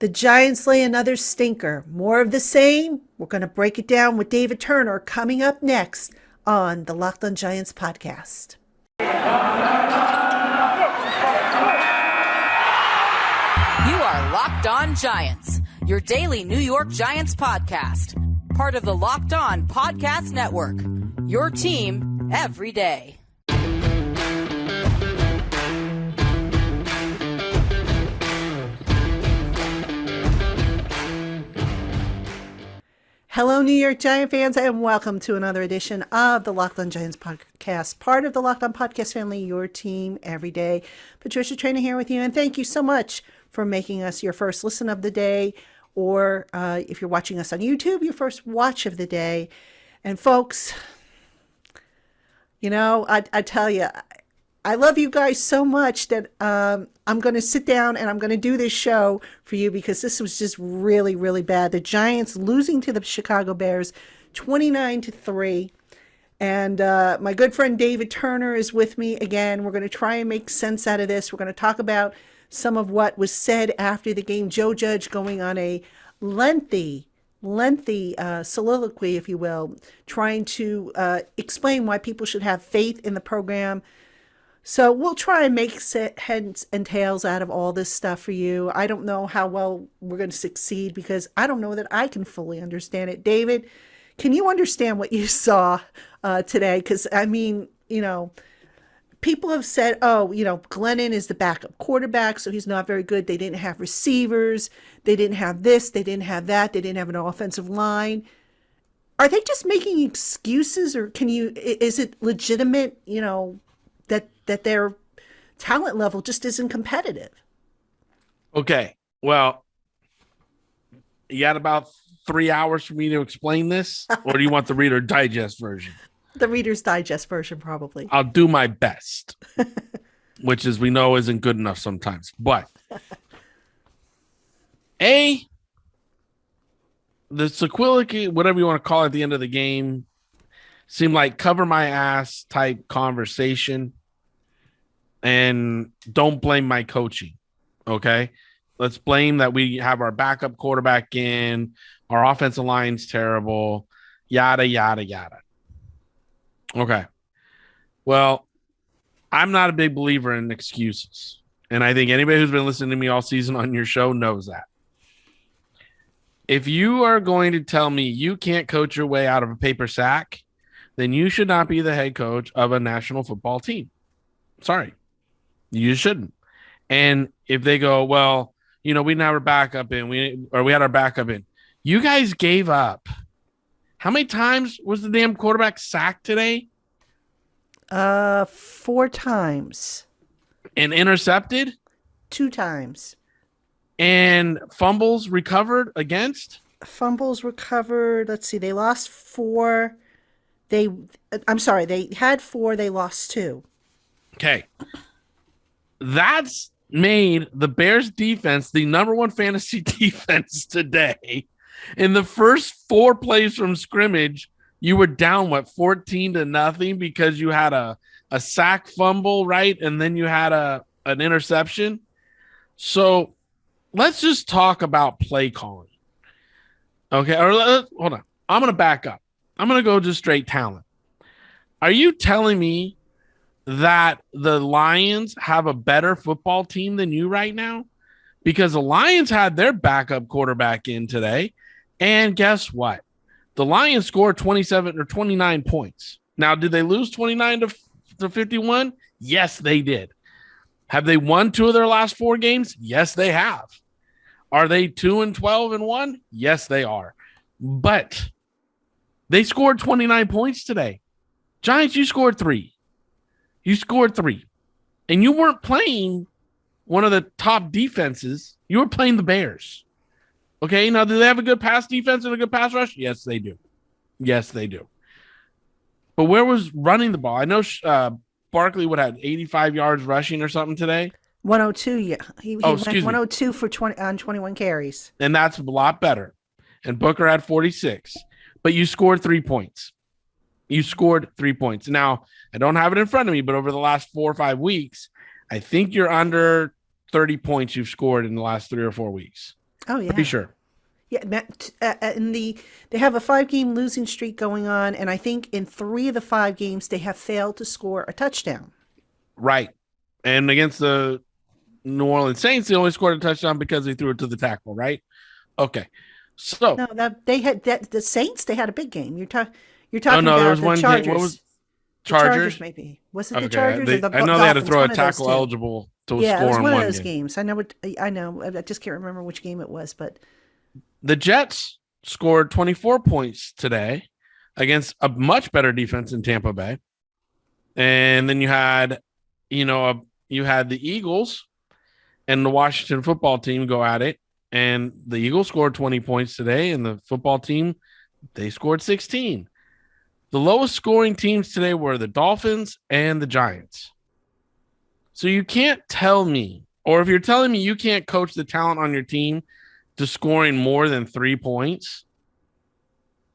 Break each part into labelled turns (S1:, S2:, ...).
S1: The Giants lay another stinker. More of the same? We're going to break it down with David Turner coming up next on the Locked On Giants podcast.
S2: You are Locked On Giants, your daily New York Giants podcast. Part of the Locked On Podcast Network, your team every day.
S1: Hello, New York Giant fans, and welcome to another edition of the Locked On Giants podcast, part of the Locked On Podcast family, your team every day. Patricia Traynor here with you, and thank you so much for making us your first listen of the day, or if you're watching us on YouTube, your first watch of the day. And folks, you know, I tell you, I love you guys so much that I'm going to sit down and I'm going to do this show for you because this was just really, really bad. The Giants losing to the Chicago Bears 29-3. And my good friend David Turner is with me again. We're going to try and make sense out of this. We're going to talk about some of what was said after the game. Joe Judge going on a lengthy soliloquy, if you will, trying to explain why people should have faith in the program. So we'll try and make heads and tails out of all this stuff for you. I don't know how well we're going to succeed because I don't know that I can fully understand it. David, can you understand what you saw today? Because, I mean, you know, people have said, oh, you know, Glennon is the backup quarterback, so he's not very good. They didn't have receivers. They didn't have this. They didn't have that. They didn't have an offensive line. Are they just making excuses, or is it legitimate, you know, that their talent level just isn't competitive?
S3: Okay, well, you got about 3 hours for me to explain this, or do you want the Reader Digest version?
S1: The Reader's Digest version, probably.
S3: I'll do my best, which, as we know, isn't good enough sometimes. But, the soliloquy, whatever you want to call it at the end of the game, seemed like cover my ass type conversation. And don't blame my coaching, okay? Let's blame that we have our backup quarterback in, our offensive line's terrible, yada, yada, yada. Okay. Well, I'm not a big believer in excuses. And I think anybody who's been listening to me all season on your show knows that. If you are going to tell me you can't coach your way out of a paper sack, then you should not be the head coach of a national football team. Sorry. You shouldn't. And if they go, well, you know, we didn't have our backup in, we had our backup in. You guys gave up. How many times was the damn quarterback sacked today?
S1: 4 times.
S3: And intercepted?
S1: 2 times.
S3: And fumbles recovered against?
S1: Fumbles recovered. Let's see. They lost 4. They had 4. They lost 2.
S3: Okay. That's made the Bears defense the number 1 fantasy defense today. In the first 4 plays from scrimmage, you were down, 14-0 because you had a sack fumble, right? And then you had an interception. So let's just talk about play calling. Okay, hold on. I'm going to back up. I'm going to go just straight talent. Are you telling me that the Lions have a better football team than you right now? Because the Lions had their backup quarterback in today, and guess what? The Lions scored 27 or 29 points. Now, did they lose 29 to 51? Yes, they did. Have they won 2 of their last 4 games? Yes, they have. Are they 2-12-1? Yes, they are. But they scored 29 points today. Giants, you scored 3. You scored 3. And you weren't playing one of the top defenses. You were playing the Bears. Okay, now do they have a good pass defense and a good pass rush? Yes, they do. Yes, they do. But where was running the ball? I know Barkley would have 85 yards rushing or something today.
S1: 102, yeah. He went 102 for 21 carries.
S3: And that's a lot better. And Booker had 46. But you scored 3 points. You scored 3 points. Now, I don't have it in front of me, but over the last 4 or 5 weeks, I think you're under 30 points you've scored in the last 3 or 4 weeks.
S1: Oh yeah.
S3: Pretty sure.
S1: Yeah, they have a 5-game losing streak going on, and I think in 3 of the 5 games they have failed to score a touchdown.
S3: Right. And against the New Orleans Saints, they only scored a touchdown because they threw it to the tackle, right? Okay. So
S1: No, the Saints. They had a big game. You're talking
S3: no, there
S1: about
S3: was
S1: the
S3: one
S1: Chargers.
S3: game. What was
S1: The
S3: Chargers?
S1: maybe was it the
S3: Okay.
S1: Chargers or the
S3: I know they had to
S1: Dolphins?
S3: throw a
S1: One of those
S3: tackle
S1: two.
S3: eligible to
S1: Yeah, it
S3: score
S1: was
S3: in
S1: one of
S3: one
S1: those
S3: game.
S1: games. I know. I know. I just can't remember which game it was, but
S3: The Jets scored 24 points today against a much better defense in Tampa Bay. And then you had, you had the Eagles and the Washington football team go at it. And the Eagles scored 20 points today, and the football team, they scored 16. The lowest scoring teams today were the Dolphins and the Giants. So you can't tell me, or if you're telling me you can't coach the talent on your team to scoring more than 3 points,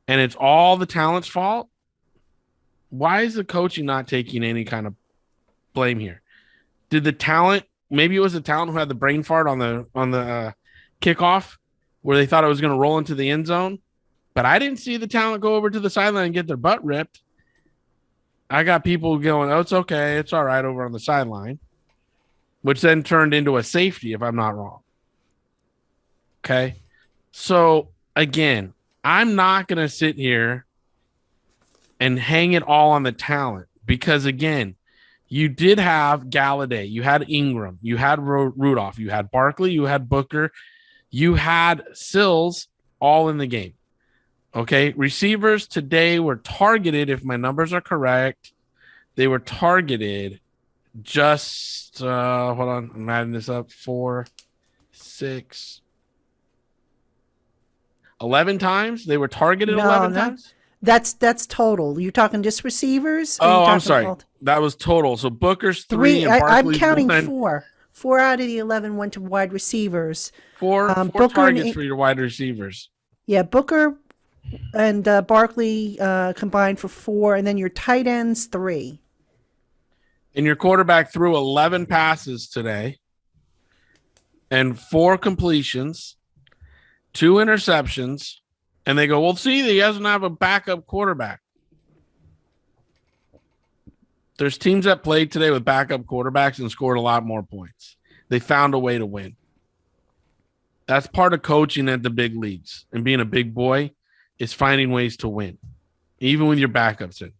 S3: and it's all the talent's fault, why is the coaching not taking any kind of blame here? Did the talent, maybe it was the talent who had the brain fart on the kickoff where they thought it was going to roll into the end zone, but I didn't see the talent go over to the sideline and get their butt ripped. I got people going, oh, it's okay, it's all right over on the sideline, which then turned into a safety, if I'm not wrong. Okay. So again, I'm not going to sit here and hang it all on the talent because, again, you did have Galladay, you had Ingram, you had Rudolph, you had Barkley, you had Booker, you had Sills all in the game. Okay. Receivers today were targeted, if my numbers are correct, they were targeted just, hold on, I'm adding this up, 4, 6, 11 times. They were targeted 11 times.
S1: That's total. You're talking just receivers?
S3: Oh, I'm sorry. That was total. So Booker's 3 and
S1: I'm
S3: Barkley's
S1: counting
S3: 1.
S1: 4. 4 out of the 11 went to wide receivers.
S3: Four targets for your wide receivers.
S1: Yeah, Booker and Barkley combined for 4, and then your tight ends 3.
S3: And your quarterback threw 11 passes today and 4 completions, 2 interceptions. And they go, well, see, he doesn't have a backup quarterback. There's teams that played today with backup quarterbacks and scored a lot more points. They found a way to win. That's part of coaching at the big leagues. And being a big boy is finding ways to win, even with your backups in.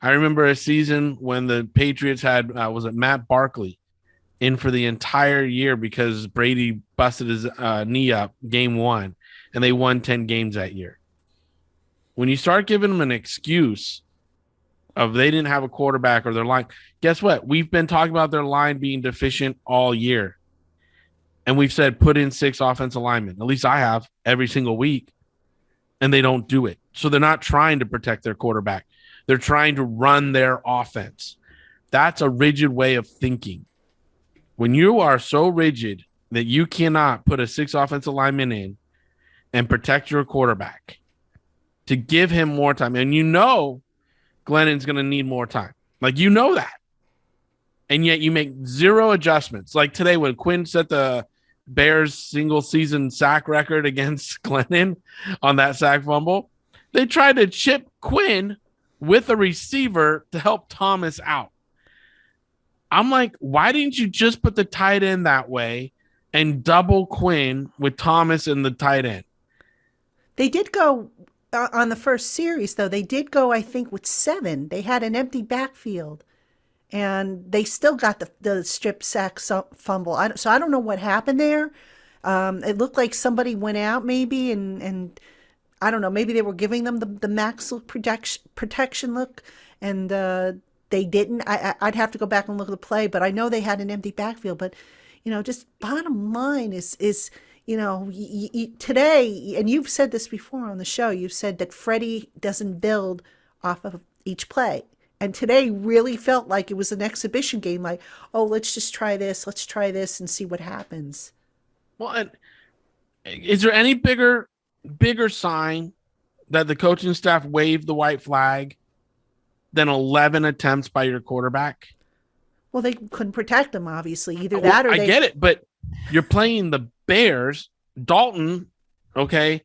S3: I remember a season when the Patriots had, was it Matt Barkley, in for the entire year because Brady busted his knee up game 1. And they won 10 games that year. When you start giving them an excuse of they didn't have a quarterback or their line, guess what? We've been talking about their line being deficient all year. And we've said put in 6 offensive linemen. At least I have every single week. And they don't do it. So they're not trying to protect their quarterback. They're trying to run their offense. That's a rigid way of thinking. When you are so rigid that you cannot put a 6 offensive linemen in and protect your quarterback to give him more time. And Glennon's going to need more time. Like, that. And yet you make 0 adjustments. Like today when Quinn set the Bears single season sack record against Glennon on that sack fumble, they tried to chip Quinn with a receiver to help Thomas out. I'm like, why didn't you just put the tight end that way and double Quinn with Thomas and the tight end?
S1: They did go on the first series, though. They did go, I think, with 7. They had an empty backfield, and they still got the strip sack fumble. So I don't know what happened there. It looked like somebody went out maybe, and I don't know. Maybe they were giving them the max look protection look, and they didn't. I'd have to go back and look at the play, but I know they had an empty backfield. But just bottom line is today, and you've said this before on the show, you've said that Freddie doesn't build off of each play. And today really felt like it was an exhibition game, like, oh, let's just try this, and see what happens.
S3: Well, and is there any bigger sign that the coaching staff waved the white flag than 11 attempts by your quarterback?
S1: Well, they couldn't protect him, obviously. Either that or
S3: I get it, but you're playing the Bears Dalton, okay,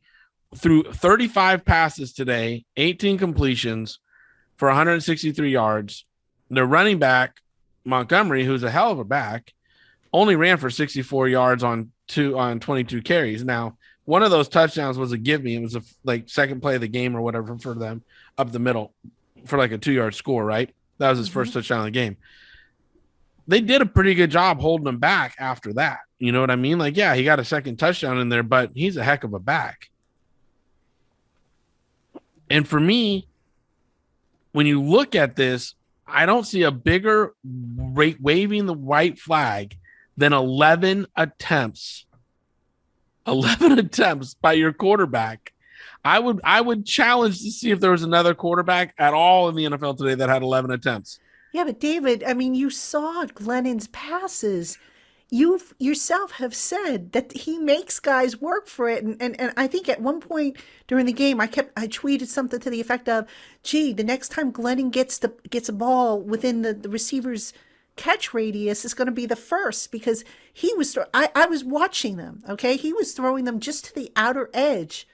S3: threw 35 passes today, 18 completions for 163 yards. Their running back, Montgomery, who's a hell of a back, only ran for 64 yards on 22 carries. Now, one of those touchdowns was a give me. It was a second play of the game or whatever for them up the middle for like a 2-yard score, right? That was his first touchdown of the game. They did a pretty good job holding him back after that. You know what I mean? Like, yeah, he got a second touchdown in there, but he's a heck of a back. And for me, when you look at this, I don't see a bigger waving the white flag than 11 attempts. 11 attempts by your quarterback. I would challenge to see if there was another quarterback at all in the NFL today that had 11 attempts.
S1: Yeah, but David, I mean, you saw Glennon's passes. You yourself have said that he makes guys work for it. And I think at one point during the game, I tweeted something to the effect of, gee, the next time Glennon gets a ball within the receiver's catch radius is going to be the first, because he was, I was watching them. Okay. He was throwing them just to the outer edge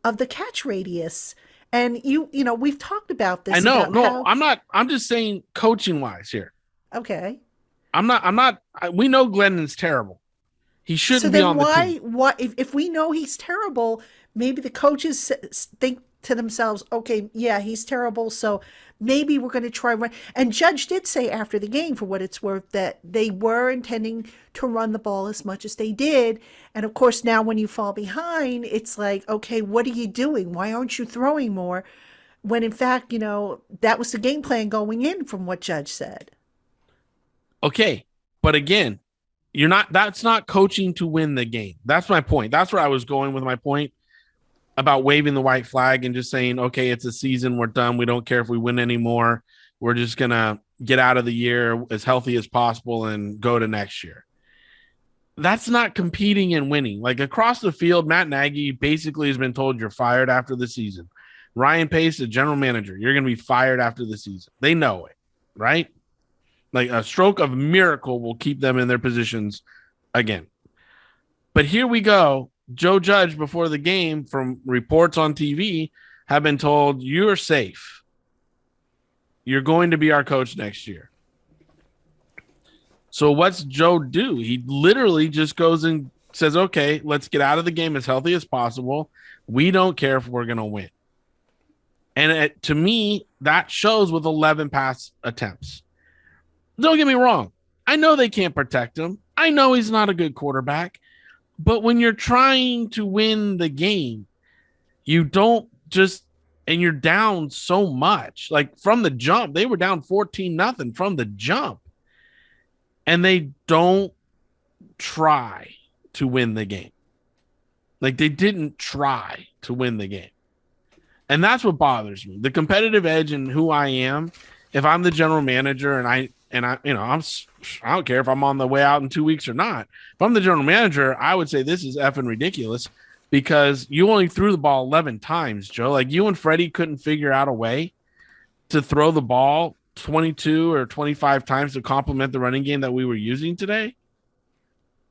S1: of the catch radius. And you know, we've talked about this.
S3: I know. I'm just saying coaching wise here.
S1: Okay.
S3: I'm not, we know Glennon's terrible. He shouldn't be on the team.
S1: Why, if we know he's terrible, maybe the coaches think to themselves, okay, yeah, he's terrible, so maybe we're going to try run. And Judge did say after the game, for what it's worth, that they were intending to run the ball as much as they did. And of course, now when you fall behind, it's like, okay, what are you doing? Why aren't you throwing more? When in fact, you know, that was the game plan going in from what Judge said.
S3: Okay. But again, that's not coaching to win the game. That's my point. That's where I was going with my point about waving the white flag and just saying, okay, it's a season. We're done. We don't care if we win anymore. We're just going to get out of the year as healthy as possible and go to next year. That's not competing and winning. Like across the field, Matt Nagy basically has been told you're fired after the season. Ryan Pace, the general manager, you're going to be fired after the season. They know it, right? Like a stroke of miracle will keep them in their positions again. But here we go. Joe Judge, before the game, from reports on TV, have been told, you're safe. You're going to be our coach next year. So what's Joe do? He literally just goes and says, okay, let's get out of the game as healthy as possible. We don't care if we're going to win. And to me, that shows with 11 pass attempts. Don't get me wrong. I know they can't protect him. I know he's not a good quarterback. But when you're trying to win the game, you don't just, and you're down so much. Like from the jump, they were down 14-0 from the jump. And they don't try to win the game. Like they didn't try to win the game. And that's what bothers me. The competitive edge in who I am. If I'm the general manager and I don't care if I'm on the way out in 2 weeks or not. If I'm the general manager, I would say this is effing ridiculous because you only threw the ball 11 times, Joe. Like you and Freddie couldn't figure out a way to throw the ball 22 or 25 times to complement the running game that we were using today.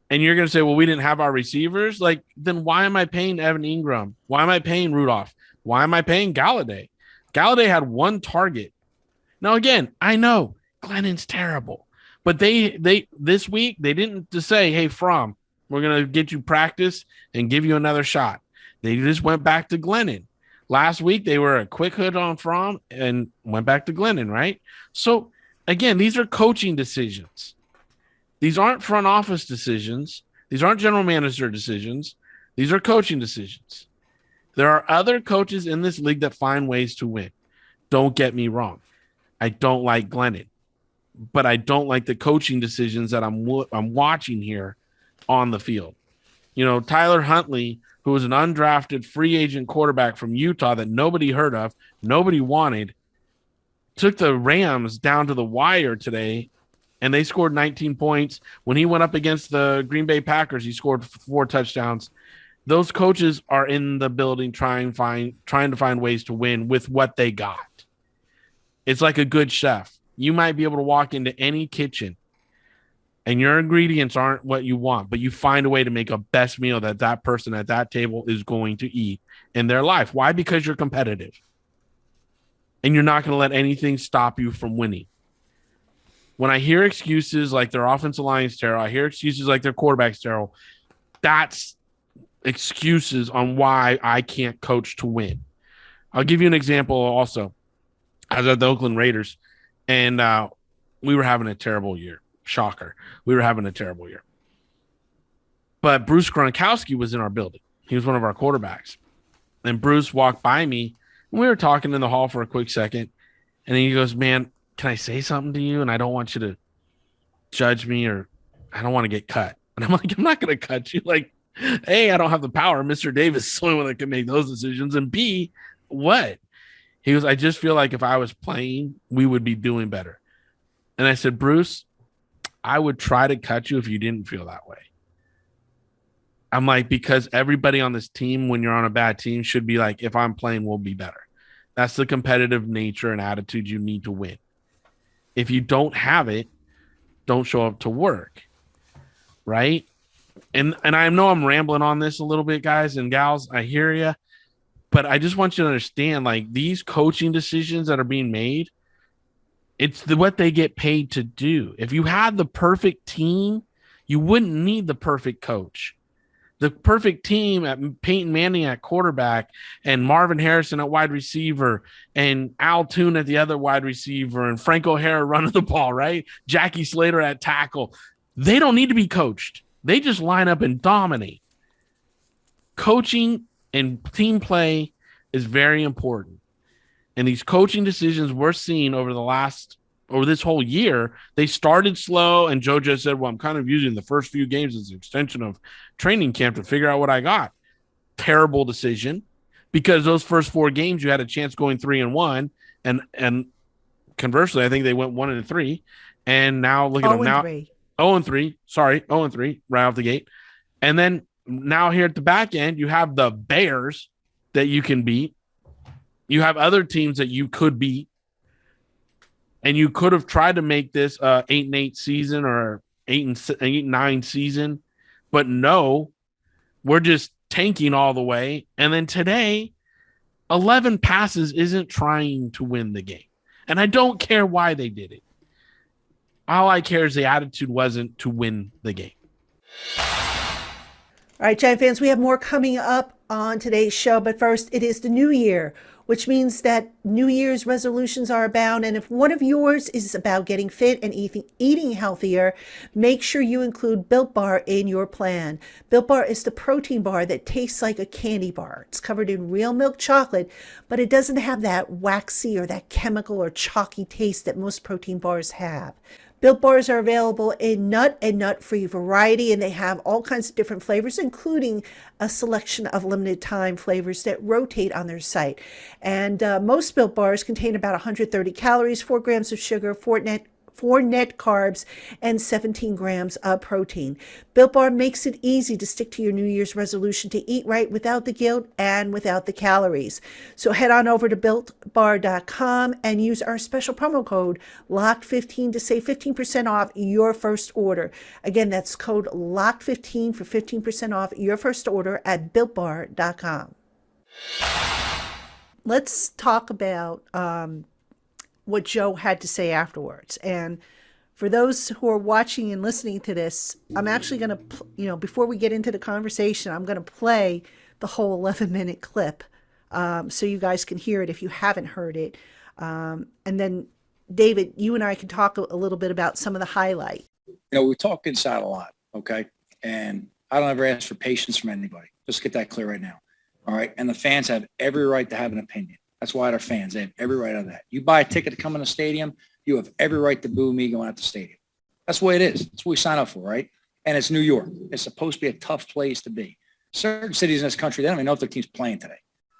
S3: And you're going to say, well, we didn't have our receivers. Like, then why am I paying Evan Ingram? Why am I paying Rudolph? Why am I paying Galladay? Galladay had one target. Now, again, I know Glennon's terrible, but they this week, they didn't just say, hey, Fromm, we're going to get you practice and give you another shot. They just went back to Glennon. Last week, they were a quick hit on Fromm and went back to Glennon, right? So, again, these are coaching decisions. These aren't front office decisions. These aren't general manager decisions. These are coaching decisions. There are other coaches in this league that find ways to win. Don't get me wrong. I don't like Glennon, but I don't like the coaching decisions that I'm watching here on the field. You know, Tyler Huntley, who was an undrafted free agent quarterback from Utah that nobody heard of, nobody wanted, took the Rams down to the wire today, and they scored 19 points. When he went up against the Green Bay Packers, he scored 4 touchdowns. Those coaches are in the building trying to find ways to win with what they got. It's like a good chef. You might be able to walk into any kitchen and your ingredients aren't what you want, but you find a way to make a best meal that that person at that table is going to eat in their life. Why? Because you're competitive. And you're not going to let anything stop you from winning. When I hear excuses like their offensive line is terrible, I hear excuses like their quarterback's terrible, that's excuses on why I can't coach to win. I'll give you an example also. I was at the Oakland Raiders, and we were having a terrible year. Shocker. We were having a terrible year. But Bruce Gronkowski was in our building. He was one of our quarterbacks. And Bruce walked by me, and we were talking in the hall for a quick second. And he goes, man, can I say something to you? And I don't want you to judge me, or I don't want to get cut. And I'm like, I'm not going to cut you. Like, A, I don't have the power. Mr. Davis is the only one that can make those decisions. And B, what? He goes, I just feel like if I was playing, we would be doing better. And I said, Bruce, I would try to cut you if you didn't feel that way. I'm like, because everybody on this team, when you're on a bad team, should be like, if I'm playing, we'll be better. That's the competitive nature and attitude you need to win. If you don't have it, don't show up to work. Right? And I know I'm rambling on this a little bit, guys and gals. I hear you. But I just want you to understand, like, these coaching decisions that are being made, it's what they get paid to do. If you had the perfect team, you wouldn't need the perfect coach. The perfect team at Peyton Manning at quarterback and Marvin Harrison at wide receiver and Al Toon at the other wide receiver and Frank O'Hara running the ball, right? Jackie Slater at tackle. They don't need to be coached. They just line up and dominate. Coaching and team play is very important. And these coaching decisions we're seeing over this whole year, they started slow. And Joe just said, well, I'm kind of using the first few games as an extension of training camp to figure out what I got. Terrible decision, because those first 4 games, you had a chance going 3-1. And conversely, I think they went 1-3. And now look at them now. 0-3. Sorry, 0-3 right off the gate. And then now here at the back end, you have the Bears that you can beat. You have other teams that you could beat. And you could have tried to make this 8-8 season or 8-9 season. But no, we're just tanking all the way. And then today, 11 passes isn't trying to win the game. And I don't care why they did it. All I care is the attitude wasn't to win the game.
S1: All right, Giant fans, we have more coming up on today's show. But first, it is the new year, which means that New Year's resolutions are abound. And if one of yours is about getting fit and eating healthier, make sure you include Built Bar in your plan. Built Bar is the protein bar that tastes like a candy bar. It's covered in real milk chocolate, but it doesn't have that waxy or that chemical or chalky taste that most protein bars have. Built Bars are available in nut and nut-free variety, and they have all kinds of different flavors, including a selection of limited time flavors that rotate on their site. And most Built Bars contain about 130 calories, 4 grams of sugar, 4 net carbs, and 17 grams of protein. Built Bar makes it easy to stick to your New Year's resolution to eat right without the guilt and without the calories. So head on over to BuiltBar.com and use our special promo code LOCKED15 to save 15% off your first order. Again, that's code LOCKED15 for 15% off your first order at BuiltBar.com. Let's talk about what Joe had to say afterwards. And for those who are watching and listening to this, I'm actually going to, before we get into the conversation, I'm going to play the whole 11-minute clip so you guys can hear it if you haven't heard it. And then, David, you and I can talk a little bit about some of the highlights.
S4: We talk inside a lot, okay? And I don't ever ask for patience from anybody. Just get that clear right now, all right? And the fans have every right to have an opinion. That's why they're fans. They have every right on that. You buy a ticket to come in the stadium, you have every right to boo me going out the stadium. That's the way it is. That's what we sign up for, right? And it's New York. It's supposed to be a tough place to be. Certain cities in this country, they don't even know if their team's playing today.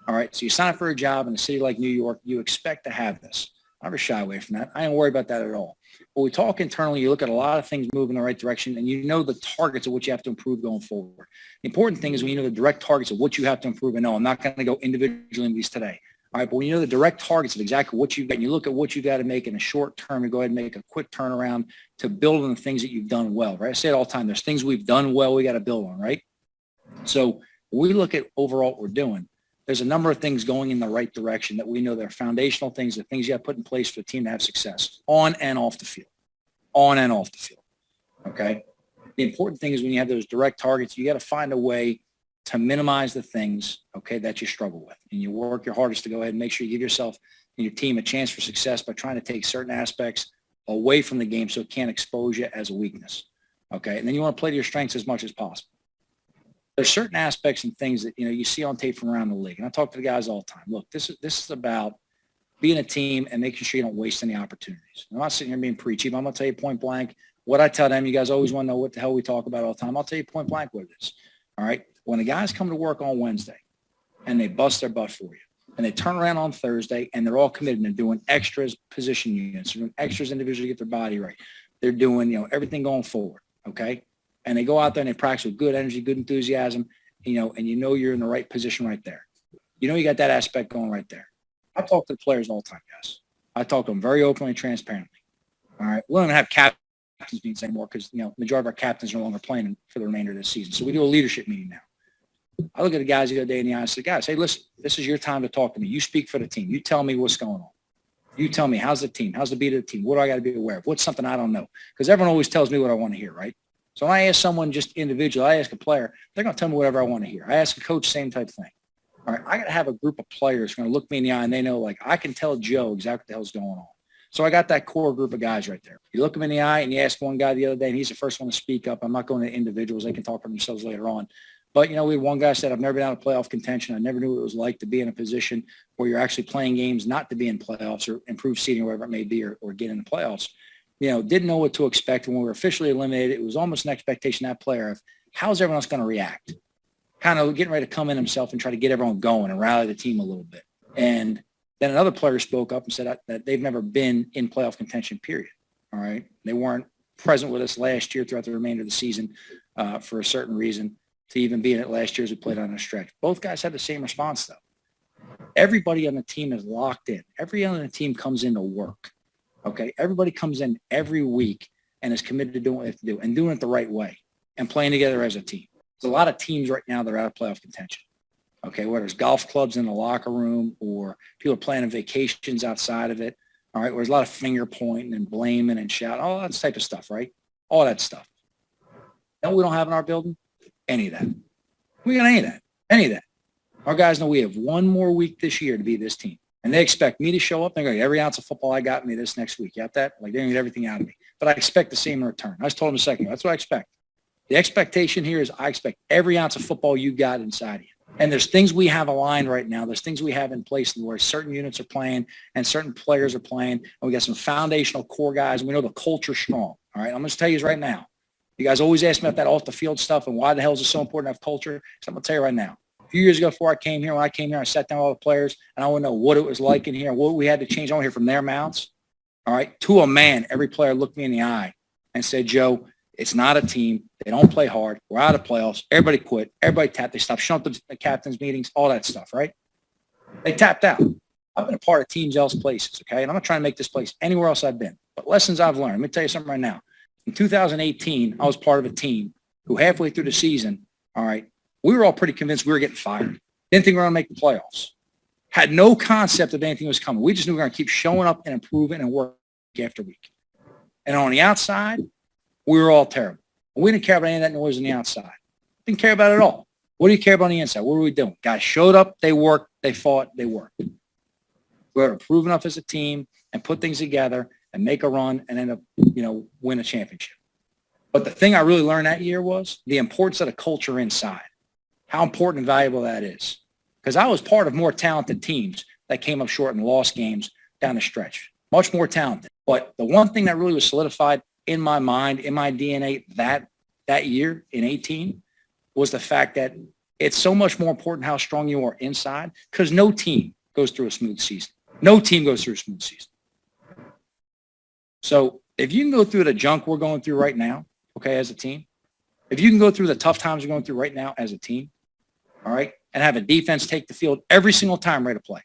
S4: All right? So you sign up for a job in a city like New York, you expect to have this. I never shy away from that. I ain't worried about that at all. But we talk internally, you look at a lot of things moving in the right direction, and you know the targets of what you have to improve going forward. The important thing is when you know the direct targets of what you have to improve, and no, I'm not going to go individually in these today. All right, but when you know the direct targets of exactly what you've got, and you look at what you've got to make in a short term and go ahead and make a quick turnaround to build on the things that you've done well, right? I say it all the time. There's things we've done well we got to build on, right? So when we look at overall what we're doing, there's a number of things going in the right direction that we know they're foundational things, the things you have to put in place for the team to have success on and off the field, okay? The important thing is when you have those direct targets, you got to find a way to minimize the things, okay, that you struggle with. And you work your hardest to go ahead and make sure you give yourself and your team a chance for success by trying to take certain aspects away from the game so it can't expose you as a weakness, okay? And then you want to play to your strengths as much as possible. There's certain aspects and things that, you see on tape from around the league. And I talk to the guys all the time. Look, this is about being a team and making sure you don't waste any opportunities. I'm not sitting here being preachy, but I'm going to tell you point blank what I tell them. You guys always want to know what the hell we talk about all the time. I'll tell you point blank what it is, all right? When the guys come to work on Wednesday and they bust their butt for you and they turn around on Thursday and they're all committed and doing extras position units, they're doing extras individually to get their body right. They're doing, everything going forward, okay? And they go out there and they practice with good energy, good enthusiasm, and you're in the right position right there. You got that aspect going right there. I talk to the players all the time, guys. I talk to them very openly and transparently, all right? We don't have captains meetings anymore because, the majority of our captains are no longer playing for the remainder of this season. So we do a leadership meeting now. I look at the guys the other day in the eye and say, guys, hey, listen, this is your time to talk to me. You speak for the team. You tell me what's going on. You tell me, how's the team? How's the beat of the team? What do I got to be aware of? What's something I don't know? Because everyone always tells me what I want to hear, right? So when I ask someone just individually, I ask a player, they're going to tell me whatever I want to hear. I ask a coach, same type of thing. All right, I got to have a group of players who are going to look me in the eye and they know, I can tell Joe exactly what the hell's going on. So I got that core group of guys right there. You look them in the eye and you ask one guy the other day, and he's the first one to speak up. I'm not going to individuals. They can talk for themselves later on. But, we had one guy said, I've never been out of playoff contention. I never knew what it was like to be in a position where you're actually playing games not to be in playoffs or improve seeding or whatever it may be or get in the playoffs. Didn't know what to expect. And when we were officially eliminated, it was almost an expectation that player of how's everyone else going to react? Kind of getting ready to come in himself and try to get everyone going and rally the team a little bit. And then another player spoke up and said that they've never been in playoff contention, period. All right. They weren't present with us last year throughout the remainder of the season for a certain reason. To even be in it last year as we played on a stretch. Both guys had the same response, though. Everybody on the team is locked in. Everyone on the team comes in to work, okay? Everybody comes in every week and is committed to doing what they have to do and doing it the right way and playing together as a team. There's a lot of teams right now that are out of playoff contention, okay, whether it's golf clubs in the locker room or people are planning vacations outside of it, all right, where there's a lot of finger pointing and blaming and shouting, all that type of stuff, right? All that stuff. No, we don't have in our building any of that. We got any of that. Our guys know we have one more week this year to be this team. And they expect me to show up. They're going to get every ounce of football I got me this next week. You got that? They're going to get everything out of me. But I expect the same in return. I just told them a second ago. That's what I expect. The expectation here is I expect every ounce of football you got inside of you. And there's things we have aligned right now. There's things we have in place where certain units are playing and certain players are playing. And we got some foundational core guys. And we know the culture's strong. All right. I'm going to tell you right now. You guys always ask me about that off the field stuff and why the hell is it so important to have culture? So I'm going to tell you right now. A few years ago before I came here, when I came here, I sat down with all the players and I want to know what it was like in here, what we had to change. I want to hear from their mouths. All right. To a man, every player looked me in the eye and said, Joe, it's not a team. They don't play hard. We're out of playoffs. Everybody quit. Everybody tapped. They stopped showing up to the captain's meetings, all that stuff, right? They tapped out. I've been a part of teams else places, okay? And I'm not trying to make this place anywhere else I've been. But lessons I've learned. Let me tell you something right now. In 2018, I was part of a team who halfway through the season, all right, we were all pretty convinced we were getting fired. Didn't think we were going to make the playoffs. Had no concept of anything was coming. We just knew we were going to keep showing up and improving and working week after week. And on the outside, we were all terrible. We didn't care about any of that noise on the outside. Didn't care about it at all. What do you care about on the inside? What were we doing? Guys showed up, they worked, they fought, they worked. We were improving enough as a team and put things together and make a run and end up, win a championship. But the thing I really learned that year was the importance of the culture inside, how important and valuable that is. Because I was part of more talented teams that came up short and lost games down the stretch. Much more talented. But the one thing that really was solidified in my mind, in my DNA that year in 18 was the fact that it's so much more important how strong you are inside because no team goes through a smooth season. No team goes through a smooth season. So if you can go through the junk we're going through right now, okay, as a team, if you can go through the tough times we're going through right now as a team, all right, and have a defense take the field every single time ready to play,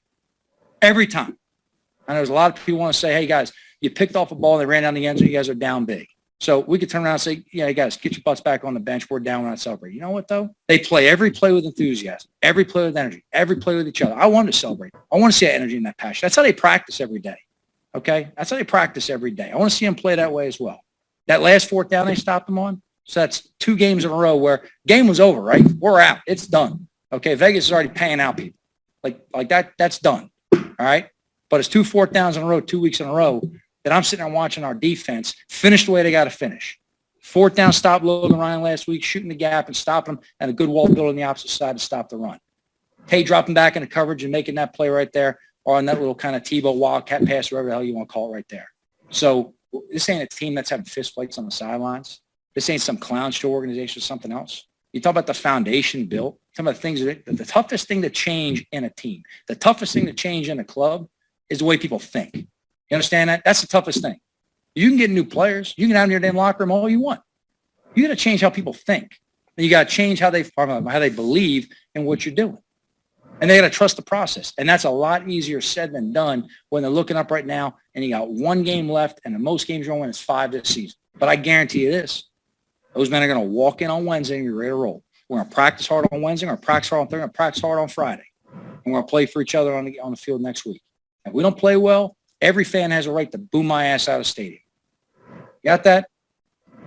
S4: Every time. I know there's a lot of people want to say, hey, guys, you picked off a ball and they ran down the end zone. You guys are down big. So we could turn around and say, yeah, you guys, get your butts back on the bench. We're down, we're not celebrating. You know what, though? They play every play with enthusiasm, every play with energy, every play with each other. I want to celebrate. I want to see that energy and that passion. That's how they practice every day, okay? That's how they practice every day. I want to see them play that way as well. That last fourth down they stopped them on, so that's 2 games in a row where game was over, right? We're out. It's done, okay? Vegas is already paying out people. Like that's done, all right? But it's 2 fourth downs in a row, 2 weeks in a row, that I'm sitting there watching our defense finish the way they got to finish. 4th down, stop Logan Ryan last week, shooting the gap and stopping him, and a good wall build on the opposite side to stop the run. Tay dropping back into coverage and making that play right there, or on that little kind of Tebow wildcat pass, whatever the hell you want to call it right there. So this ain't a team that's having fist fights on the sidelines. This ain't some clown show organization or something else. You talk about the foundation built. Some of the things that the toughest thing to change in a team, the toughest thing to change in a club is the way people think. You understand that? That's the toughest thing. You can get new players. You can have in your damn locker room all you want. You got to change how people think. And you got to change how they believe in what you're doing. And they got to trust the process. And that's a lot easier said than done when they're looking up right now and you got 1 game left and the most games you're going to win is 5 this season. But I guarantee you this. Those men are going to walk in on Wednesday and be ready to roll. We're going to practice hard on Wednesday. We're going to practice hard on Thursday. We're going to practice hard on Friday. And we're going to play for each other on the field next week. If we don't play well, every fan has a right to boo my ass out of the stadium. You got that?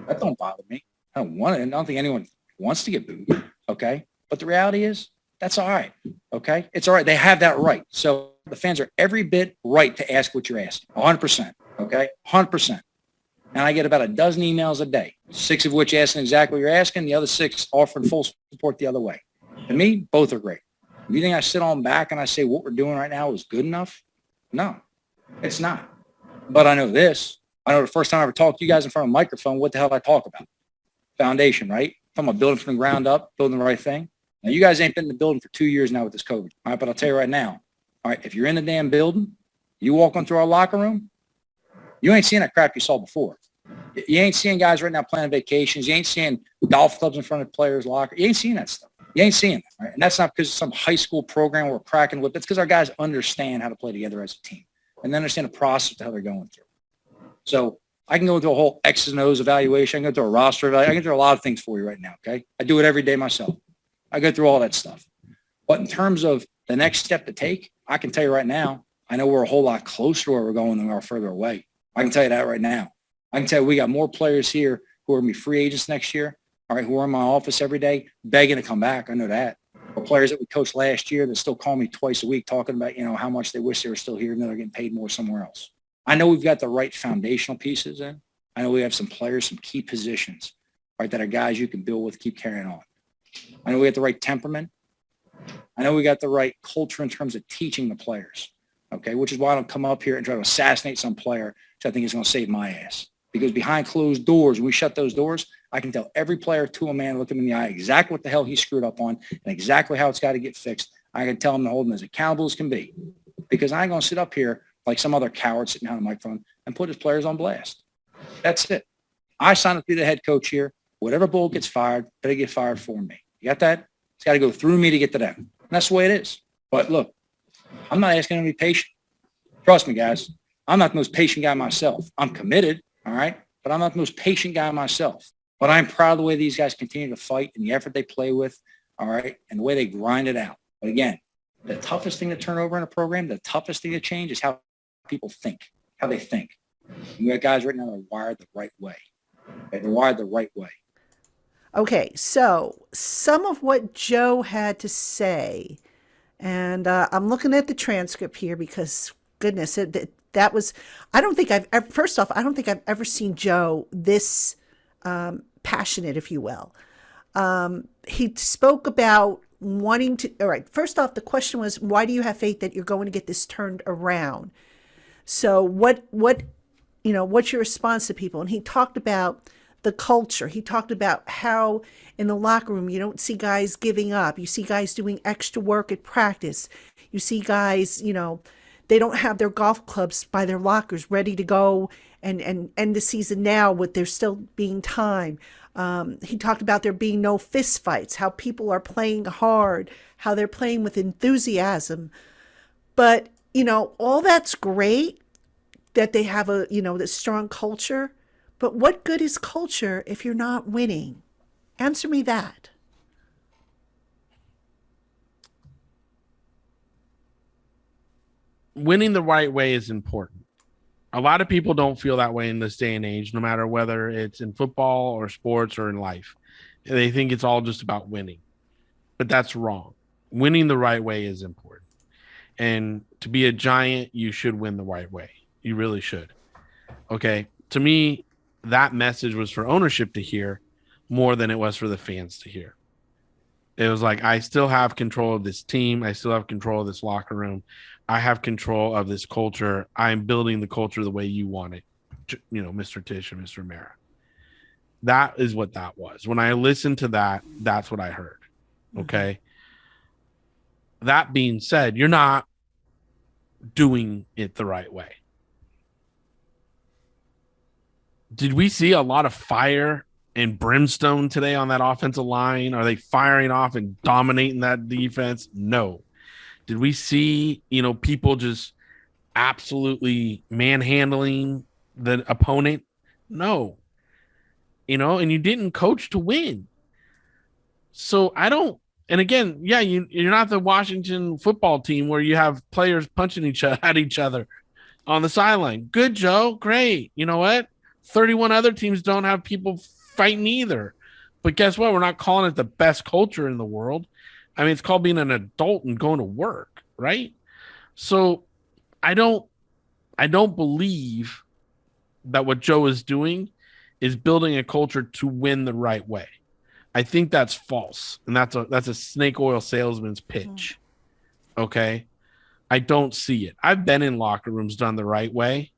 S4: That don't bother me. I don't want it. I don't think anyone wants to get booed, okay? But the reality is, that's all right, okay? It's all right. They have that right. So the fans are every bit right to ask what you're asking, 100%, okay? 100%. And I get about a dozen emails a day, 6 of which asking exactly what you're asking, the other 6 offering full support the other way. To me, both are great. If you think I sit on back and I say what we're doing right now is good enough? No, it's not. But I know this. I know the first time I ever talked to you guys in front of a microphone, what the hell did I talk about? Foundation, right? If I'm building from the ground up, building the right thing. Now, you guys ain't been in the building for 2 years now with this COVID. All right, but I'll tell you right now, all right, if you're in the damn building, you walk on through our locker room, you ain't seeing that crap you saw before. You ain't seeing guys right now planning vacations. You ain't seeing golf clubs in front of players' locker. You ain't seeing that stuff. You ain't seeing that, right? And that's not because of some high school program we're cracking with. It's because our guys understand how to play together as a team and they understand the process of how they're going through. So I can go into a whole X's and O's evaluation. I can go through a roster evaluation. I can do a lot of things for you right now, okay? I do it every day myself. I go through all that stuff. But in terms of the next step to take, I can tell you right now, I know we're a whole lot closer to where we're going than we are further away. I can tell you that right now. I can tell you we got more players here who are going to be free agents next year, all right, who are in my office every day begging to come back. I know that. Or players that we coached last year that still call me twice a week talking about, how much they wish they were still here and they're getting paid more somewhere else. I know we've got the right foundational pieces in. I know we have some players, some key positions, right, that are guys you can build with, keep carrying on. I know we got the right temperament. I know we got the right culture in terms of teaching the players, okay, which is why I don't come up here and try to assassinate some player, which I think is going to save my ass. Because behind closed doors, when we shut those doors, I can tell every player to a man, look him in the eye, exactly what the hell he screwed up on and exactly how it's got to get fixed. I can tell him to hold him as accountable as can be. Because I ain't going to sit up here like some other coward sitting behind the microphone and put his players on blast. That's it. I signed up to be the head coach here. Whatever bull gets fired, they get fired for me. You got that? It's got to go through me to get to them. And that's the way it is. But look, I'm not asking them to be patient. Trust me, guys. I'm not the most patient guy myself. I'm committed, all right? But I'm not the most patient guy myself. But I'm proud of the way these guys continue to fight and the effort they play with, all right, and the way they grind it out. But again, the toughest thing to turn over in a program, the toughest thing to change is how people think, how they think. You got guys right now that are wired the right way. They're wired the right way.
S1: Okay, so some of what Joe had to say, and I'm looking at the transcript here because, goodness, that was, I don't think I've ever seen Joe this passionate, if you will. He spoke about wanting to, all right, first off, the question was, why do you have faith that you're going to get this turned around? So what's your response to people? And he talked about the culture. He talked about how in the locker room, you don't see guys giving up. You see guys doing extra work at practice. You see guys, they don't have their golf clubs by their lockers ready to go and end the season now with there still being time. He talked about there being no fist fights, how people are playing hard, how they're playing with enthusiasm. But all that's great that they have this strong culture, but what good is culture if you're not winning? Answer me that.
S3: Winning the right way is important. A lot of people don't feel that way in this day and age, no matter whether it's in football or sports or in life. They think it's all just about winning, but that's wrong. Winning the right way is important. And to be a Giant, you should win the right way. You really should. Okay. To me, that message was for ownership to hear more than it was for the fans to hear. It was like, I still have control of this team. I still have control of this locker room. I have control of this culture. I'm building the culture the way you want it, Mr. Tisch and Mr. Mara. That is what that was. When I listened to that, that's what I heard. Okay. That being said, you're not doing it the right way. Did we see a lot of fire and brimstone today on that offensive line? Are they firing off and dominating that defense? No. Did we see, people just absolutely manhandling the opponent? No. And you didn't coach to win. So I don't, and again, yeah, you're not the Washington football team where you have players punching at each other on the sideline. Good, Joe. Great. You know what? 31 other teams don't have people fighting either. But guess what? We're not calling it the best culture in the world. I mean, it's called being an adult and going to work, right? So I don't believe that what Joe is doing is building a culture to win the right way. I think that's false. And that's a snake oil salesman's pitch. Okay. I don't see it. I've been in locker rooms done the right way,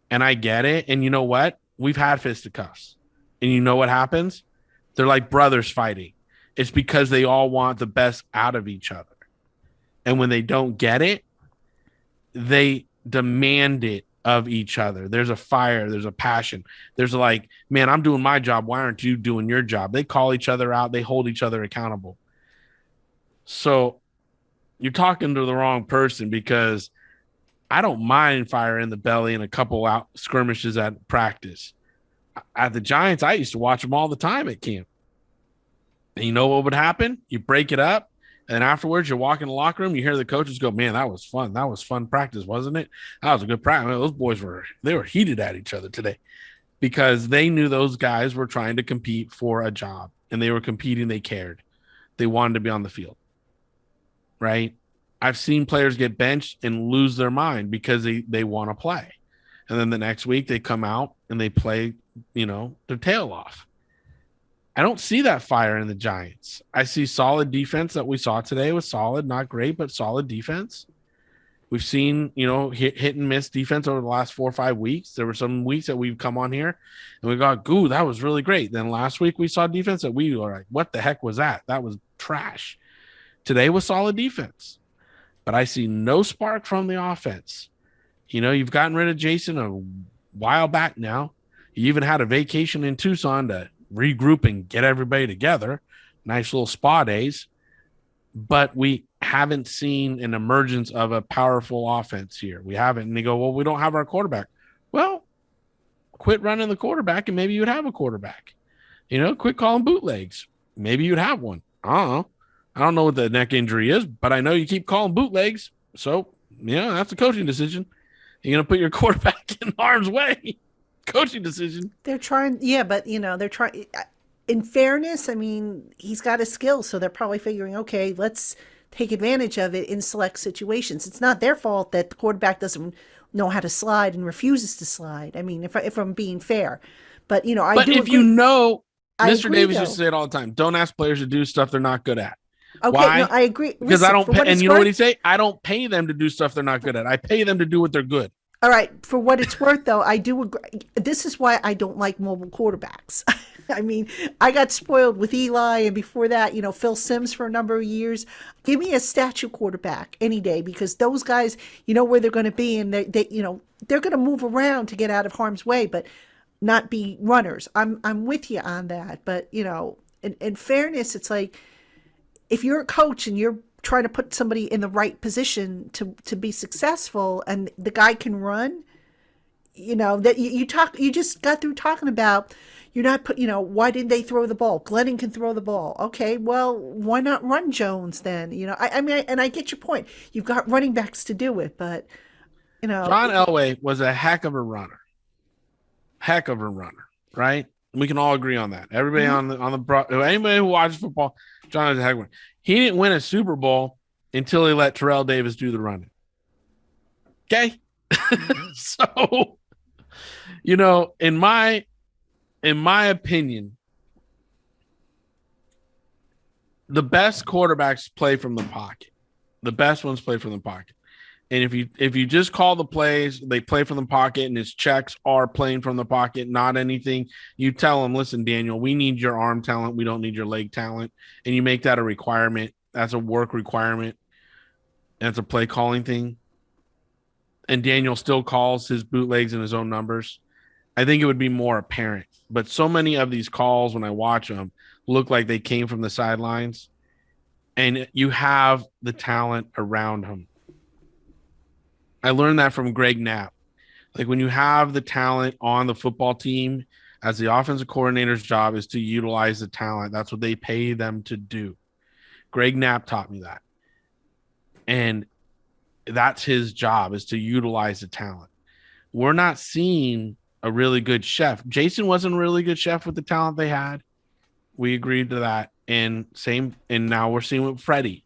S3: and I get it. And you know what? We've had fisticuffs. And you know what happens? They're like brothers fighting. It's because they all want the best out of each other. And when they don't get it, they demand it of each other. There's a fire. There's a passion. There's like, man, I'm doing my job. Why aren't you doing your job? They call each other out. They hold each other accountable. So you're talking to the wrong person, because I don't mind fire in the belly and a couple out skirmishes at practice. At the Giants, I used to watch them all the time at camp. And you know what would happen? You break it up, and afterwards you walk in the locker room, you hear the coaches go, man, that was fun. That was fun practice, wasn't it? That was a good practice. Those boys were heated at each other today, because they knew those guys were trying to compete for a job, and they were competing. They cared. They wanted to be on the field, right? I've seen players get benched and lose their mind because they want to play. And then the next week they come out and they play, their tail off. I don't see that fire in the Giants. I see solid defense. That we saw today was solid, not great, but solid defense. We've seen, hit and miss defense over the last 4 or 5 weeks. There were some weeks that we've come on here and we got, goo, that was really great. Then last week we saw defense that we were like, what the heck was that? That was trash. Today was solid defense. But I see no spark from the offense. You've gotten rid of Jason a while back now. You even had a vacation in Tucson to regroup and get everybody together. Nice little spa days. But we haven't seen an emergence of a powerful offense here. We haven't. And they go, well, we don't have our quarterback. Well, quit running the quarterback and maybe you'd have a quarterback. Quit calling bootlegs. Maybe you'd have one. I don't know what the neck injury is, but I know you keep calling bootlegs. So, that's a coaching decision. You're going to put your quarterback in harm's way. Coaching decision.
S1: They're trying. Yeah, but, they're trying. In fairness, I mean, he's got a skill. So they're probably figuring, okay, let's take advantage of it in select situations. It's not their fault that the quarterback doesn't know how to slide and refuses to slide. I mean, if I'm being fair. But,
S3: But if agree. Mr. Davis used to say it all the time, don't ask players to do stuff they're not good at.
S1: Okay,
S3: why?
S1: No, I agree.
S3: Because I don't pay, and you know what he say? I don't pay them to do stuff they're not good at. I pay them to do what they're good.
S1: All right. For what it's worth, though, I do agree. This is why I don't like mobile quarterbacks. I mean, I got spoiled with Eli, and before that, Phil Simms for a number of years. Give me a statue quarterback any day, because those guys, where they're going to be, and they're going to move around to get out of harm's way, but not be runners. I'm with you on that. But, in fairness, it's like, if you're a coach and you're trying to put somebody in the right position to be successful, and the guy can run. That you just got through talking about, you're not put, why didn't they throw the ball? Glennon can throw the ball. Okay, well, why not run Jones then? I mean, and I get your point. You've got running backs to do it, but
S3: John Elway was a heck of a runner. Right? We can all agree on that. Everybody anybody who watches football, John is a heck of a runner. He didn't win a Super Bowl until he let Terrell Davis do the running. Okay? So, in my opinion, the best quarterbacks play from the pocket. The best ones play from the pocket. And if you just call the plays, they play from the pocket, and his checks are playing from the pocket, not anything. You tell them, listen, Daniel, we need your arm talent. We don't need your leg talent. And you make that a requirement. That's a work requirement. That's a play calling thing. And Daniel still calls his bootlegs and his own numbers. I think it would be more apparent. But so many of these calls, when I watch them, look like they came from the sidelines. And you have the talent around him. I learned that from Greg Knapp. Like, when you have the talent on the football team, as the offensive coordinator's job is to utilize the talent. That's what they pay them to do. Greg Knapp taught me that. And that's his job, is to utilize the talent. We're not seeing a really good chef. Jason wasn't a really good chef with the talent they had. We agreed to that. And now we're seeing with Freddie.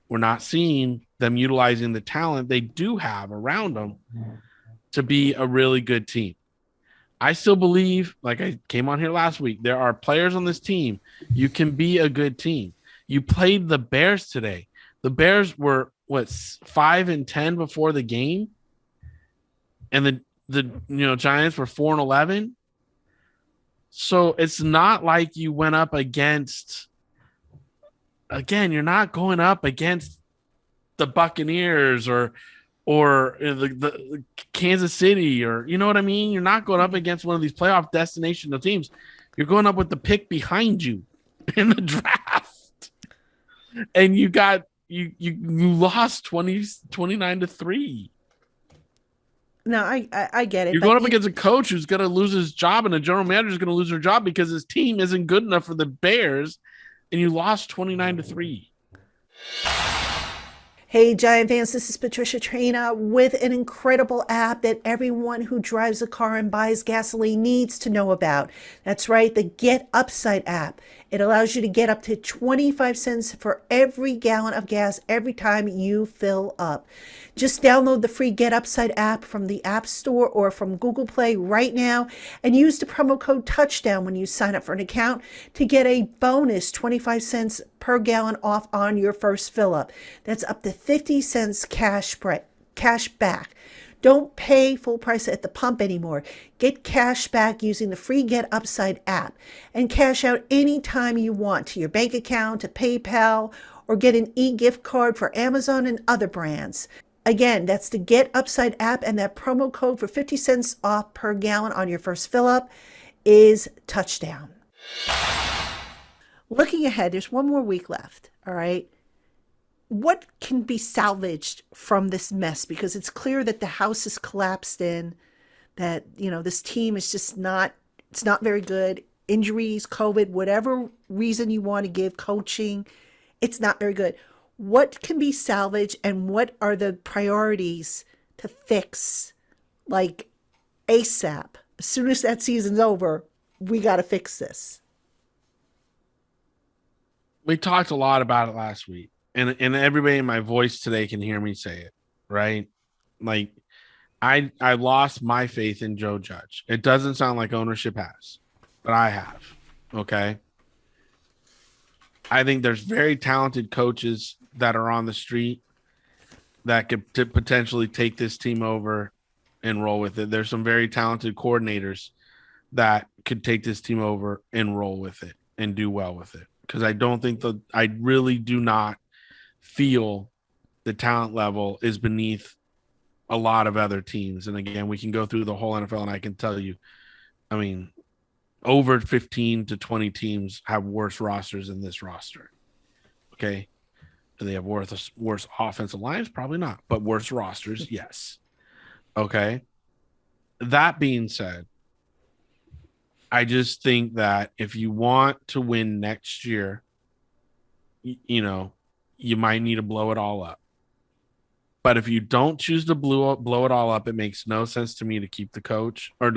S3: We're not seeing them utilizing the talent they do have around them to be a really good team. I still believe, like I came on here last week, there are players on this team. You can be a good team. You played the Bears today. The Bears were 5-10 before the game, and the Giants were 4-11. So it's not like you went up against. Again, you're not going up against the Buccaneers or the Kansas City, or you know what I mean? You're not going up against one of these playoff destination teams. You're going up with the pick behind you in the draft. And you lost 29-3.
S1: No, I get it.
S3: You're going up against a coach who's going to lose his job, and a general manager is going to lose their job because his team isn't good enough for the Bears. And you lost 29-3.
S1: Hey, Giant fans, this is Patricia Traina with an incredible app that everyone who drives a car and buys gasoline needs to know about. That's right, the Get Upside app. It allows you to get up to 25 cents for every gallon of gas every time you fill up. Just download the free Get Upside app from the App Store or from Google Play right now and use the promo code Touchdown when you sign up for an account to get a bonus 25 cents per gallon off on your first fill up. That's up to 50 cents cash back. Don't pay full price at the pump anymore. Get cash back using the free Get Upside app and cash out anytime you want to your bank account, to PayPal, or get an e-gift card for Amazon and other brands. Again, that's the Get Upside app, and that promo code for 50 cents off per gallon on your first fill up is Touchdown. Looking ahead, there's one more week left, all right? What can be salvaged from this mess? Because it's clear that the house is collapsed in, that, this team is just it's not very good. Injuries, COVID, whatever reason you want to give, coaching, it's not very good. What can be salvaged, and what are the priorities to fix, like ASAP? As soon as that season's over, we got to fix this.
S3: We talked a lot about it last week, and everybody in my voice today can hear me say it, right? Like, I lost my faith in Joe Judge. It doesn't sound like ownership has, but I have, okay? I think there's very talented coaches that are on the street that could potentially take this team over and roll with it. There's some very talented coordinators that could take this team over and roll with it and do well with it. Because I really do not feel the talent level is beneath a lot of other teams. And again, we can go through the whole NFL and I can tell you, I mean, over 15 to 20 teams have worse rosters than this roster. Okay. Do they have worse offensive lines? Probably not, but worse rosters, yes. Okay. That being said, I just think that if you want to win next year, you know, you might need to blow it all up. But if you don't choose to blow it all up, it makes no sense to me to keep the coach or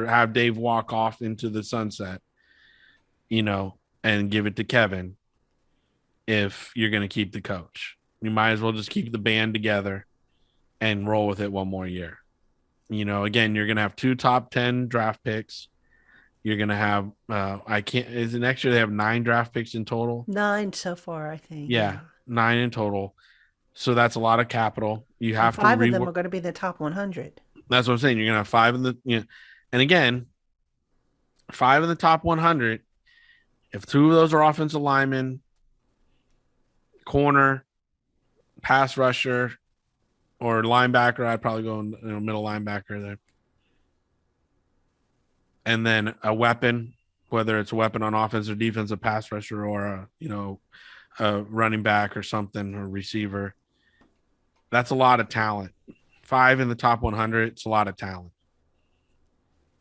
S3: have Dave walk off into the sunset, and give it to Kevin. If you're going to keep the coach, you might as well just keep the band together and roll with it one more year. Again, you're going to have 2 top 10 draft picks. You're going to have, is it next year they have 9 draft picks in total?
S1: 9 so far, I think.
S3: Yeah, 9 in total. So that's a lot of capital. You have to
S1: 5 of them are going to be the top 100.
S3: That's what I'm saying. You're going to have 5 in the, and again, 5 in the top 100. If 2 of those are offensive linemen, corner, pass rusher, or linebacker, I'd probably go middle linebacker there. And then a weapon, whether it's a weapon on offense or defense, a pass rusher or a running back or something, or receiver. That's a lot of talent. 5 in the top 100, it's a lot of talent.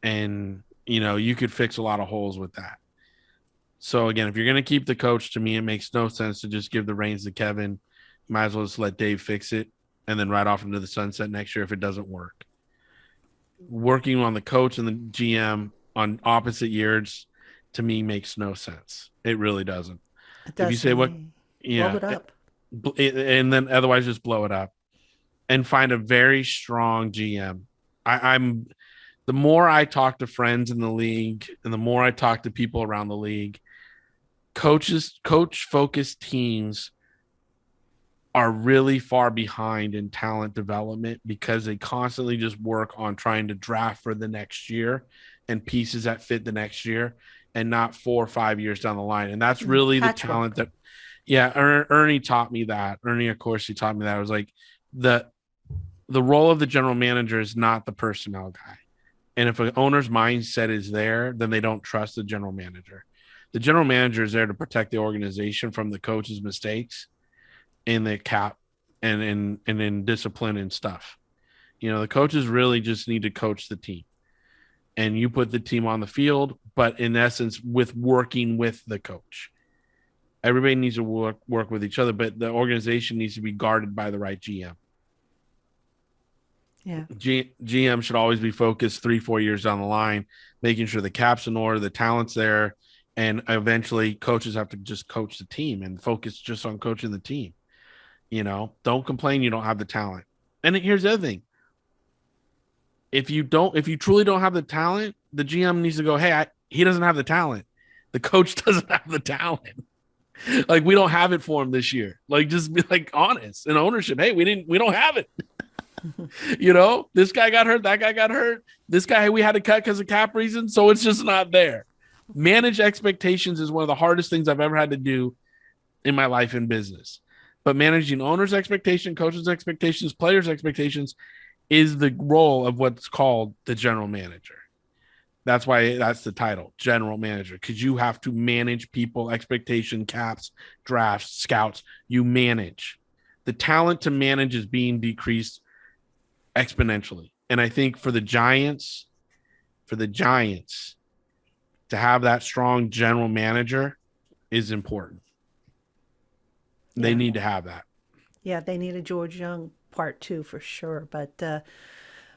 S3: And, you could fix a lot of holes with that. So, again, if you're going to keep the coach, to me, it makes no sense to just give the reins to Kevin. You might as well just let Dave fix it and then ride off into the sunset next year if it doesn't work. Working on the coach and the GM on opposite years, to me, makes no sense. It really doesn't. If you say
S1: blow it up.
S3: And then otherwise just blow it up and find a very strong GM. The more I talk to friends in the league and the more I talk to people around the league, coach-focused teams are really far behind in talent development because they constantly just work on trying to draft for the next year and pieces that fit the next year and not 4 or 5 years down the line. And that's really the talent that, Ernie taught me that. Ernie, of course, he taught me that. It was like the role of the general manager is not the personnel guy. And if an owner's mindset is there, then they don't trust the general manager. The general manager is there to protect the organization from the coach's mistakes in the cap and in discipline and stuff. The coaches really just need to coach the team. And you put the team on the field, but in essence, working with the coach. Everybody needs to work with each other, but the organization needs to be guarded by the right GM.
S1: Yeah.
S3: GM should always be focused 3-4 years down the line, making sure the cap's in order, the talent's there, and eventually coaches have to just coach the team and focus just on coaching the team. Don't complain you don't have the talent. And here's the other thing. If you truly don't have the talent, the GM needs to go, hey, he doesn't have the talent. The coach doesn't have the talent. Like, we don't have it for him this year. Like, just be honest and ownership. Hey, we don't have it. This guy got hurt. That guy got hurt. This guy, we had to cut because of cap reasons. So it's just not there. Manage expectations is one of the hardest things I've ever had to do in my life in business. But managing owners' expectations, coaches' expectations, players' expectations is the role of what's called the general manager. That's why that's the title, general manager, because you have to manage people, expectation, caps, drafts, scouts. You manage. The talent to manage is being decreased exponentially. And I think for the Giants, to have that strong general manager is important. They need to have that.
S1: Yeah, they need a George Young part 2 for sure. But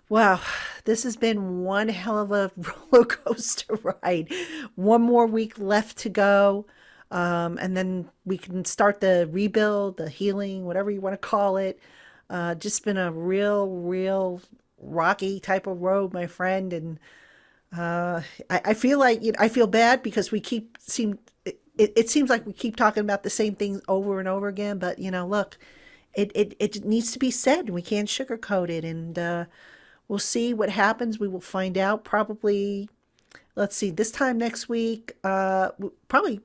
S1: wow, this has been one hell of a roller coaster ride. One more week left to go. And then we can start the rebuild, the healing, whatever you want to call it. Just been a real rocky type of road, my friend. And I feel like I feel bad because it seems like we keep talking about the same things over and over again. But look, it needs to be said. We can't sugarcoat it, and we'll see what happens. We will find out probably. Let's see. This time next week, probably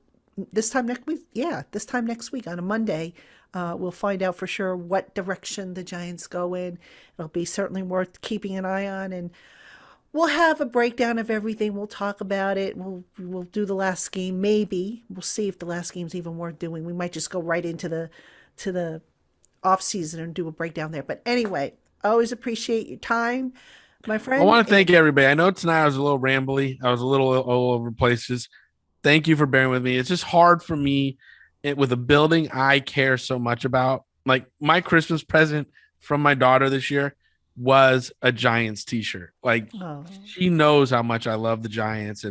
S1: this time next week. Yeah, this time next week on a Monday. We'll find out for sure what direction the Giants go in. It'll be certainly worth keeping an eye on, and we'll have a breakdown of everything. We'll talk about it. We'll do the last game. Maybe we'll see if the last game's even worth doing. We might just go right into the to the off season and do a breakdown there. But anyway, always appreciate your time, my friend.
S3: I want to thank everybody. I know tonight I was a little rambly. I was a little all over places. Thank you for bearing with me. It's just hard for me with a building I care so much about. Like my Christmas present from my daughter this year was a Giants t-shirt. Like she knows how much I love the Giants,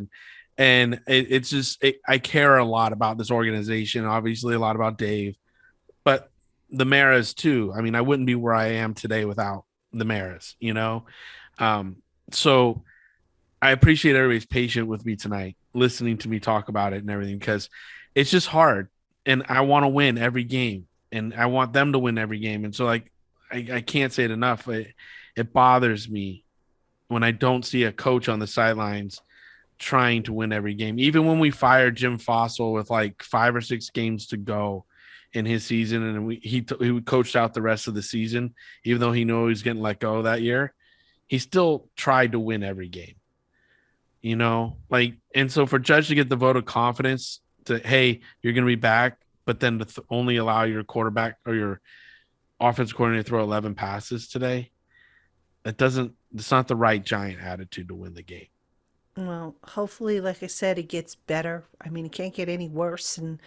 S3: and it's just I care a lot about this organization, obviously a lot about Dave, but the Maras too. I mean, I wouldn't be where I am today without the Maras, you know? So I appreciate everybody's patient with me tonight, listening to me talk about it and everything, because it's just hard. And I want to win every game, and I want them to win every game. And so like, I can't say it enough. It bothers me when I don't see a coach on the sidelines trying to win every game. Even when we fired Jim Fossil with like 5 or 6 games to go in his season, and he coached out the rest of the season, even though he knew he was getting let go that year, he still tried to win every game. You know, like, and so for Judge to get the vote of confidence to, hey, you're going to be back, but then to only allow your quarterback or your offense coordinator to throw 11 passes today, it's not the right Giant attitude to win the game.
S1: Well, hopefully, like I said, it gets better. I mean, it can't get any worse. And,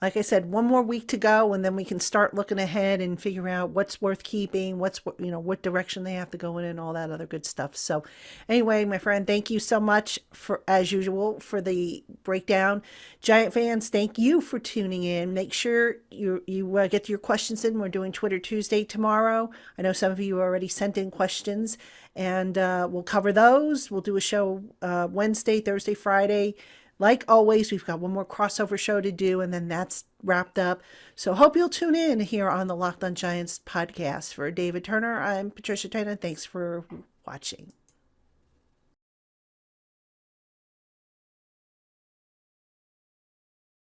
S1: like I said, one more week to go, and then we can start looking ahead and figure out what's worth keeping, what direction they have to go in, and all that other good stuff. So anyway, my friend, thank you so much as usual, for the breakdown. Giant fans, thank you for tuning in. Make sure you get your questions in. We're doing Twitter Tuesday tomorrow. I know some of you already sent in questions, and we'll cover those. We'll do a show Wednesday, Thursday, Friday. Like always, we've got one more crossover show to do, and then that's wrapped up. So hope you'll tune in here on the Locked On Giants podcast. For David Turner, I'm Patricia Traina. Thanks for watching.